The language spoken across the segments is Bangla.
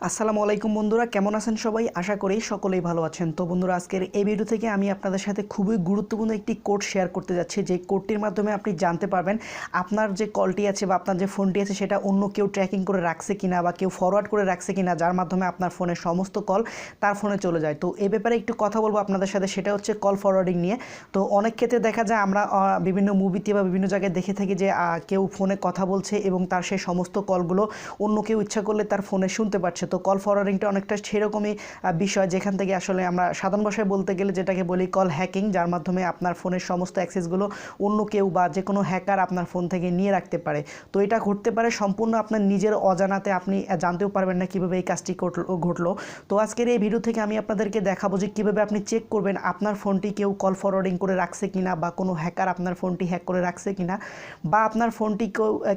আসসালামু আলাইকুম বন্ধুরা, কেমন আছেন সবাই? আশা করি সকলেই ভালো আছেন। তো বন্ধুরা, আজকের এই ভিডিও থেকে আমি আপনাদের সাথে খুবই গুরুত্বপূর্ণ একটি কোড শেয়ার করতে যাচ্ছি, যে কোডটির মাধ্যমে আপনি জানতে পারবেন আপনার যে কলটি আছে বা আপনার যে ফোনটি আছে সেটা অন্য কেউ ট্র্যাকিং করে রাখছে কিনা বা কেউ ফরওয়ার্ড করে রাখছে কিনা, যার মাধ্যমে আপনার ফোনের সমস্ত কল তার ফোনে চলে যায়। তো এই ব্যাপারে একটু কথা বলবো আপনাদের সাথে, সেটা হচ্ছে কল ফরওয়ার্ডিং নিয়ে। তো অনেক ক্ষেত্রে দেখা যায় আমরা বিভিন্ন মুভিতে বা বিভিন্ন জায়গায় দেখে থাকি যে কেউ ফোনে কথা বলছে এবং তার সেই সমস্ত কলগুলো অন্য কেউ ইচ্ছা করলে তার ফোনে শুনতে পারছে। তো কল ফরওয়ার্ডিংটা অনেকটা সেরকমই বিষয়, যেখান থেকে আসলে আমরা সাধারণ ভাষায় বলতে গেলে যেটাকে বলি কল হ্যাকিং, যার মাধ্যমে আপনার ফোনের সমস্ত অ্যাক্সেসগুলো অন্য কেউ বা যে কোনো হ্যাকার আপনার ফোন থেকে নিয়ে রাখতে পারে। তো এটা ঘটতে পারে সম্পূর্ণ আপনার নিজের অজানাতে, আপনি জানতেও পারবেন না কীভাবে এই কাজটি ঘটলো। তো আজকের এই ভিডিও থেকে আমি আপনাদেরকে দেখাবো যে কীভাবে আপনি চেক করবেন আপনার ফোনটি কেউ কল ফরওয়ার্ডিং করে রাখছে কিনা, বা কোনো হ্যাকার আপনার ফোনটি হ্যাক করে রাখছে কিনা, বা আপনার ফোনটি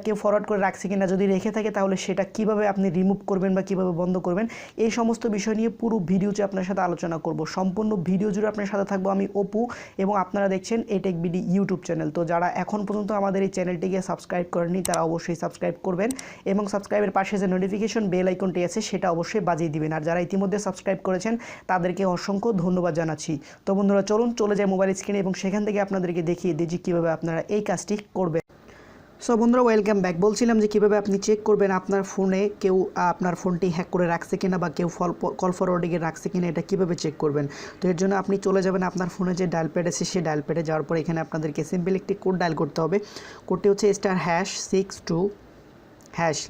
কেউ ফরওয়ার্ড করে রাখছে কিনা। যদি রেখে থাকে তাহলে সেটা কীভাবে আপনি রিমুভ করবেন বা কীভাবে বন্ধ করবেন, এই সমস্ত বিষয় নিয়ে পুরো ভিডিওতে আপনার সাথে আলোচনা করব। সম্পূর্ণ ভিডিও জুড়ে আপনার সাথে থাকবো আমি অপু, এবং আপনারা দেখছেন এটেক বিডি ইউটিউব চ্যানেল। তো যারা এখন পর্যন্ত আমাদের এই চ্যানেলটিকে সাবস্ক্রাইব করেননি তারা অবশ্যই সাবস্ক্রাইব করবেন, এবং সাবস্ক্রাইবের পাশে যে নোটিফিকেশন বেল আইকনটি আছে সেটা অবশ্যই বাজিয়ে দিবেন। আর যারা ইতিমধ্যে সাবস্ক্রাইব করেছেন তাদেরকে অসংখ্য ধন্যবাদ জানাচ্ছি। তো বন্ধুরা, চলে যায় মোবাইল স্ক্রিনে এবং সেখান থেকে আপনাদেরকে দেখিয়ে দিই যে কীভাবে আপনারা এই কাজটি করবেন। সো বন্ধুরা, ওয়েলকাম ব্যাক। বলছিলাম যে কীভাবে আপনি চেক করবেন আপনার ফোনে কেউ আপনার ফোনটি হ্যাক করে রাখছে কিনা বা কেউ কল ফরওয়ার্ডিংয়ে রাখছে কিনা, এটা কীভাবে চেক করবেন। তো এর জন্য আপনি চলে যাবেন আপনার ফোনে যে ডায়াল প্যাড আছে সেই ডায়াল প্যাডে যাওয়ার পর এখানে আপনাদেরকে সিম্পল একটি কোড ডায়াল করতে হবে। কোডটি হচ্ছে *62#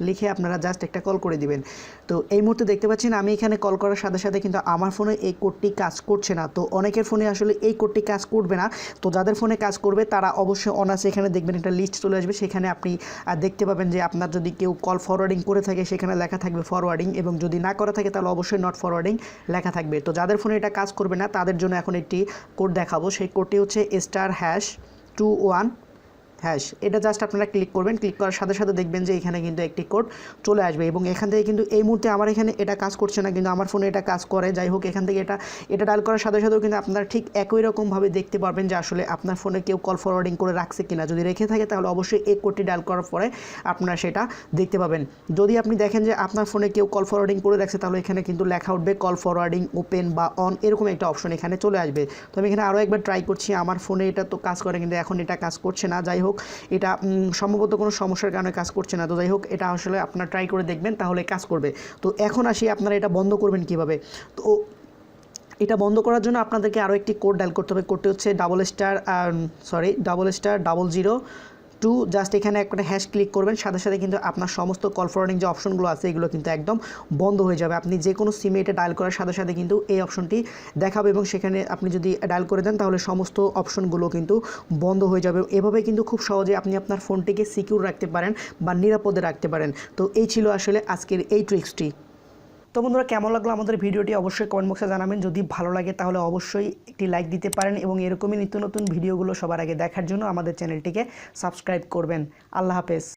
লিখে আপনারা জাস্ট একটা কল করে দিবেন। তো এই মুহূর্তে দেখতে পাচ্ছেন আমি এখানে কল করার সাথে সাথে কিন্তু আমার ফোনে এই কোডটি কাজ করছে না। তো অনেকের ফোনে আসলে এই কোডটি কাজ করবে না। তো যাদের ফোনে কাজ করবে তারা অবশ্যই অনার্সে এখানে দেখবেন একটা লিস্ট চলে আসবে, সেখানে আপনি দেখতে পাবেন যে আপনার যদি কেউ কল ফরওয়ার্ডিং করে থাকে সেখানে লেখা থাকবে ফরওয়ার্ডিং, এবং যদি না করা থাকে তাহলে অবশ্যই নট ফরওয়ার্ডিং লেখা থাকবে। তো যাদের ফোনে এটা কাজ করবে না তাদের জন্য এখন একটি কোড দেখাবো। সেই কোডটি হচ্ছে *21#। এটা জাস্ট আপনারা ক্লিক করবেন। ক্লিক করার সাথে সাথে দেখবেন যে এখানে কিন্তু একটি কোড চলে আসবে, এবং এখান থেকে কিন্তু এই মুহূর্তে আমার এখানে এটা কাজ করছে না, কিন্তু আমার ফোনে এটা কাজ করে। যাই হোক, এখান থেকে এটা ডায়াল করার সাথে সাথেও কিন্তু আপনারা ঠিক একই রকমভাবে দেখতে পারবেন যে আসলে আপনার ফোনে কেউ কল ফরওয়ার্ডিং করে রাখছে কিনা। যদি রেখে থাকে তাহলে অবশ্যই এই কোডটি ডায়াল করার পরে আপনারা সেটা দেখতে পাবেন। যদি আপনি দেখেন যে আপনার ফোনে কেউ কল ফরওয়ার্ডিং করে রাখছে তাহলে এখানে কিন্তু লেখা উঠবে কল ফরওয়ার্ডিং ওপেন বা অন, এরকম একটা অপশন এখানে চলে আসবে। তো আমি এখানে আরও একবার ট্রাই করছি, আমার ফোনে এটা তো কাজ করে কিন্তু এখন এটা কাজ করছে না। যাই হোক, এটা সম্ভবত কোনো সমস্যার কারণে কাজ করছে না। তো যাই হোক, এটা আসলে আপনারা ট্রাই করে দেখবেন, তাহলে কাজ করবে। তো এখন আসি আপনারা এটা বন্ধ করবেন কিভাবে। তো এটা বন্ধ করার জন্য আপনাদেরকে আরও একটি কোড ডায়াল করতে হবে। কোডটি হচ্ছে ***002। জাস্ট এখানে একটা হ্যাশ ক্লিক করবেন, সাথে সাথে কিন্তু আপনার সমস্ত কল ফরওয়ার্ডিং যে অপশনগুলো আছে এগুলো কিন্তু একদম বন্ধ হয়ে যাবে। আপনি যে কোনো সিমে এটা ডায়াল করার সাথে সাথে কিন্তু এই অপশনটি দেখাবে, এবং সেখানে আপনি যদি ডায়াল করে দেন তাহলে সমস্ত অপশনগুলো কিন্তু বন্ধ হয়ে যাবে। এভাবে কিন্তু খুব সহজে আপনি আপনার ফোনটিকে সিকিউর রাখতে পারেন বা নিরাপদে রাখতে পারেন। তো এই ছিল আসলে আজকের এই ট্রিক্সটি। তো বন্ধুরা, কেমন লাগলো আমাদের ভিডিওটি অবশ্যই কমেন্ট বক্সে জানাবেন। যদি ভালো লাগে তাহলে অবশ্যই একটি লাইক দিতে পারেন, এবং এরকমই নিত্য নতুন ভিডিওগুলো সবার আগে দেখার জন্য আমাদের চ্যানেলটিকে সাবস্ক্রাইব করবেন। আল্লাহ হাফেজ।